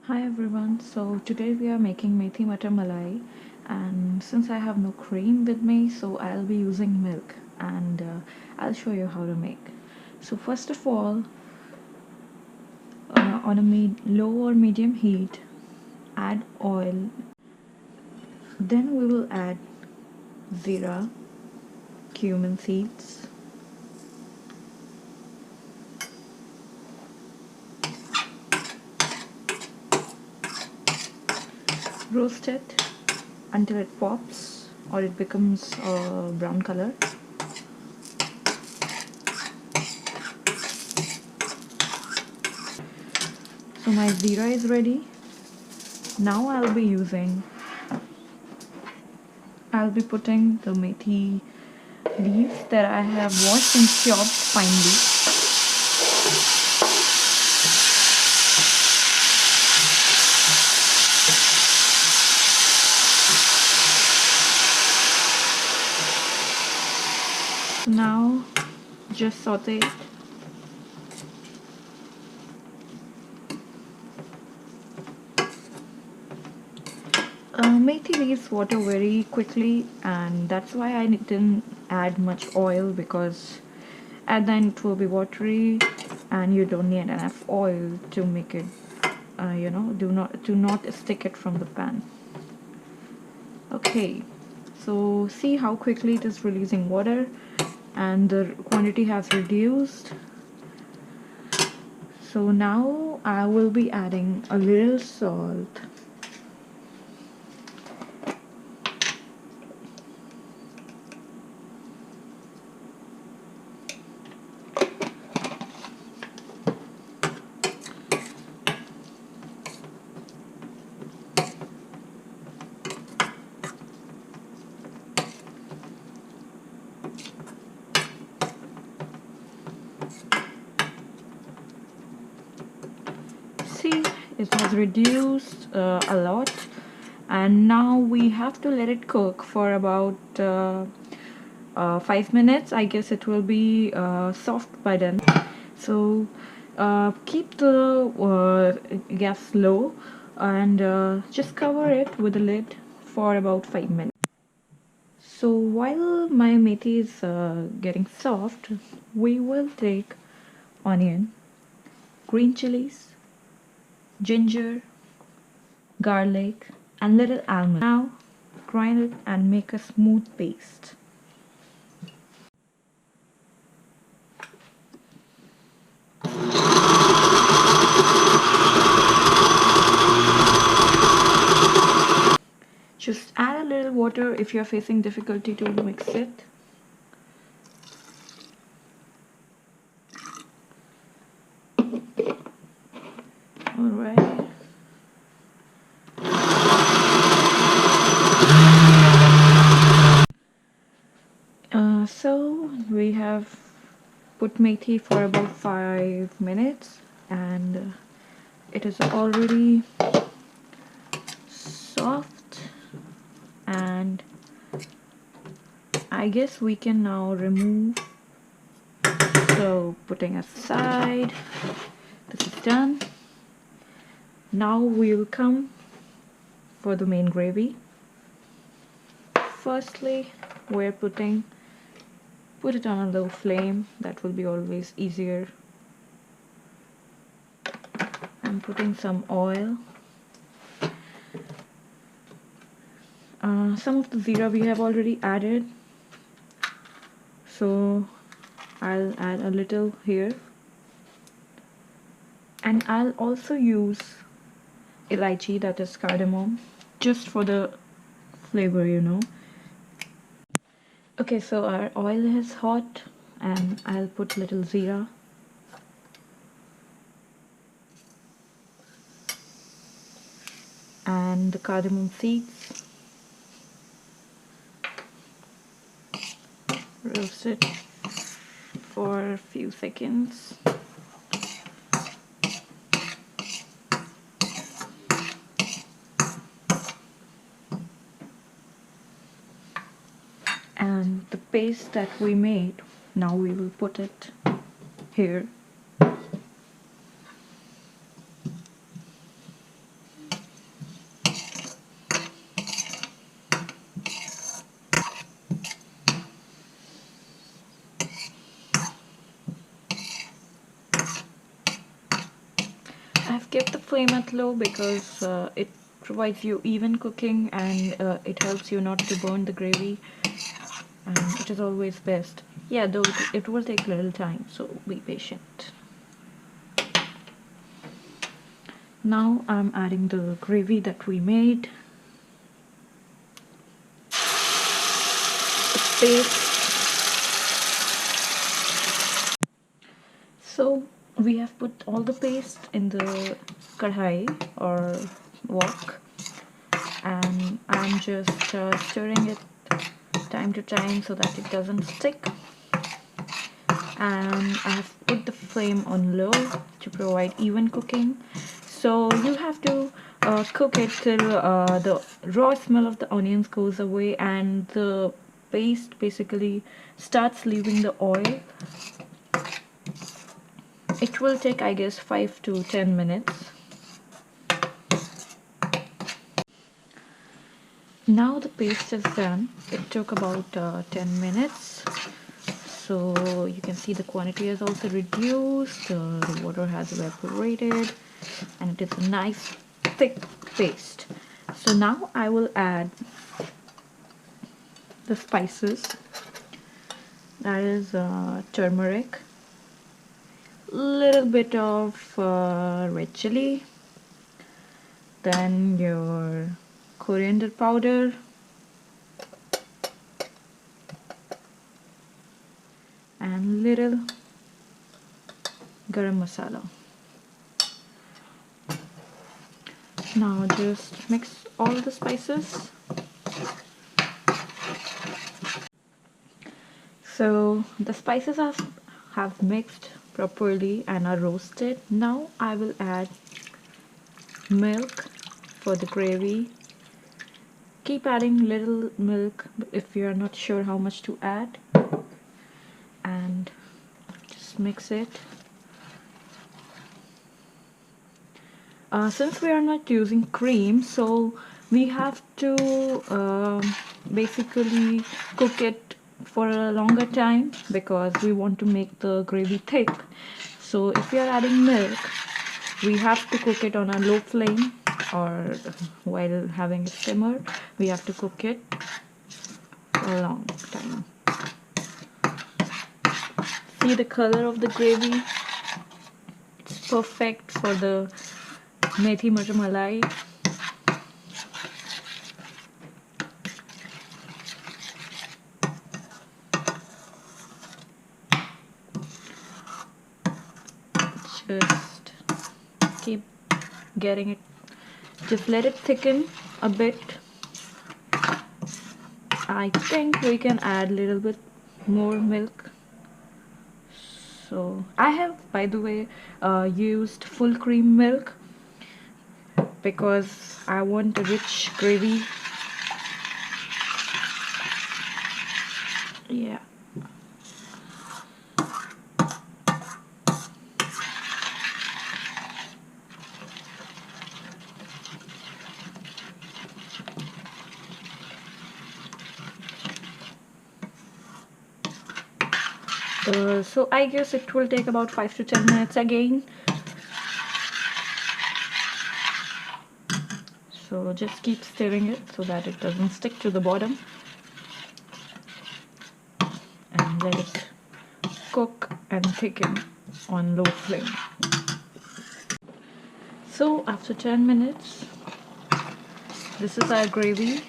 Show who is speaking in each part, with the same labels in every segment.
Speaker 1: Hi everyone, so today we are making Methi Matar Malai, and since I have no cream with me, so I'll be using milk, and I'll show you how to make. So first of all, on a low or medium heat, add oil, then we will add zira, cumin seeds, roast it until it pops or it becomes brown color. So my zira is ready. Now I'll be putting the methi leaves that I have washed and chopped finely. Now just saute it. Methi leaves water very quickly, and that's why I didn't add much oil, because at the end it will be watery and you don't need enough oil to make it do not stick it from the pan. Okay, so see how quickly it is releasing water and the quantity has reduced. So now I will be adding a little salt. See, it has reduced a lot, and now we have to let it cook for about 5 minutes. I guess it will be soft by then. So keep the gas low and just cover it with a lid for about 5 minutes. So while my methi is getting soft, we will take onion, green chilies, ginger, garlic, and little almond. Now grind it and make a smooth paste. Just add a little water if you're facing difficulty to mix it. Alright. So we have put methi for about 5 minutes, and it is already soft, and I guess we can now remove. So putting aside, this is done. Now we'll come for the main gravy. Firstly, we're put it on a low flame. That will be always easier. I'm putting some oil. Some of the zira we have already added, so I'll add a little here, and I'll also use elaichi, that is cardamom, just for the flavor, Okay, so our oil is hot and I'll put little zira. And the cardamom seeds. Roast it for a few seconds. And the paste that we made, now we will put it here. the flame at low because it provides you even cooking, and it helps you not to burn the gravy, and it is always best. Yeah, though it will take a little time, so be patient. Now I'm adding the gravy that we made. The paste. So we have put all the paste in the kadhai or wok, and I'm just stirring it time to time so that it doesn't stick. And I have put the flame on low to provide even cooking. So you have to cook it till the raw smell of the onions goes away and the paste basically starts leaving the oil. It will take, I guess, 5 to 10 minutes. Now the paste is done. It took about 10 minutes. So you can see the quantity has also reduced, the water has evaporated, and it is a nice thick paste. So now I will add the spices. That is turmeric, little bit of red chili, then your coriander powder, and little garam masala. Now just mix all the spices. So the spices have mixed properly and are roasted. Now I will add milk for the gravy. Keep adding little milk if you are not sure how much to add, and just mix it. Since we are not using cream, so we have to basically cook it for a longer time because we want to make the gravy thick. So if we are adding milk, we have to cook it on a low flame, or while having a simmer, we have to cook it for a long time. See the color of the gravy? It's perfect for the Methi matar malai. Just keep getting it, just let it thicken a bit. I think we can add a little bit more milk. So I have, by the way, used full cream milk because I want a rich gravy. Yeah. So I guess it will take about 5 to 10 minutes again. So just keep stirring it so that it doesn't stick to the bottom, and let it cook and thicken on low flame. So after 10 minutes, this is our gravy,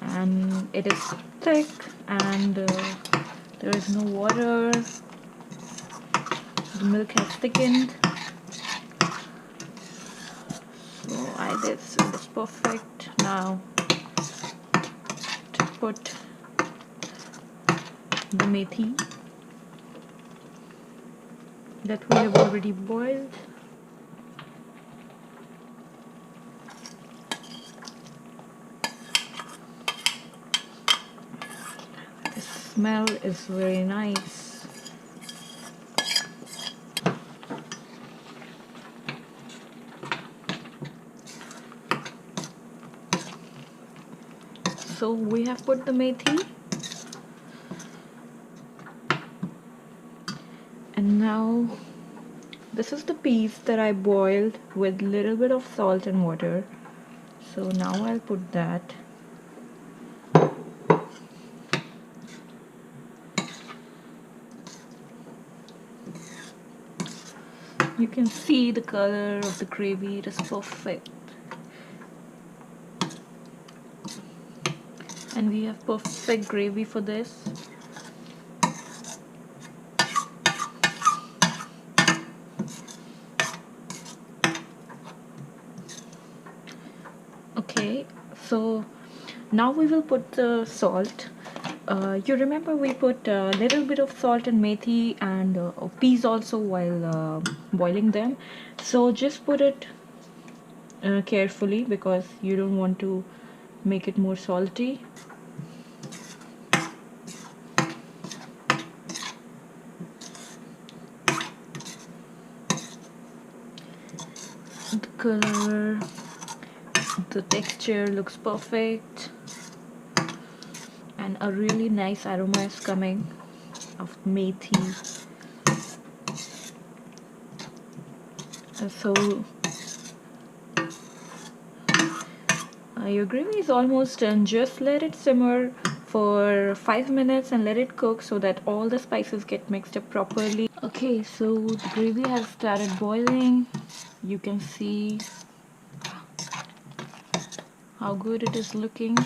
Speaker 1: and it is thick, and there is no water. The milk has thickened. So this is perfect. Now to put the methi that we have already boiled. The smell is very nice. So we have put the methi, and now this is the peas that I boiled with little bit of salt and water. So now I'll put that. You can see the color of the gravy, it is perfect. And we have perfect gravy for this. Okay, so now we will put the salt. You remember we put a little bit of salt and methi and peas also while boiling them. So just put it carefully because you don't want to make it more salty. The color, the texture looks perfect, and a really nice aroma is coming of methi. So your gravy is almost done. Just let it simmer for 5 minutes and let it cook so that all the spices get mixed up properly. Okay, so the gravy has started boiling. You can see how good it is looking.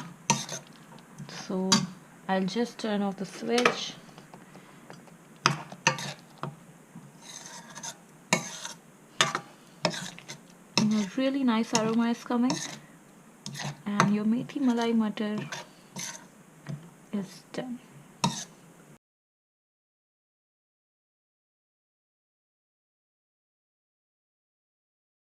Speaker 1: So I'll just turn off the switch. And a really nice aroma is coming. And your methi malai mutter is done.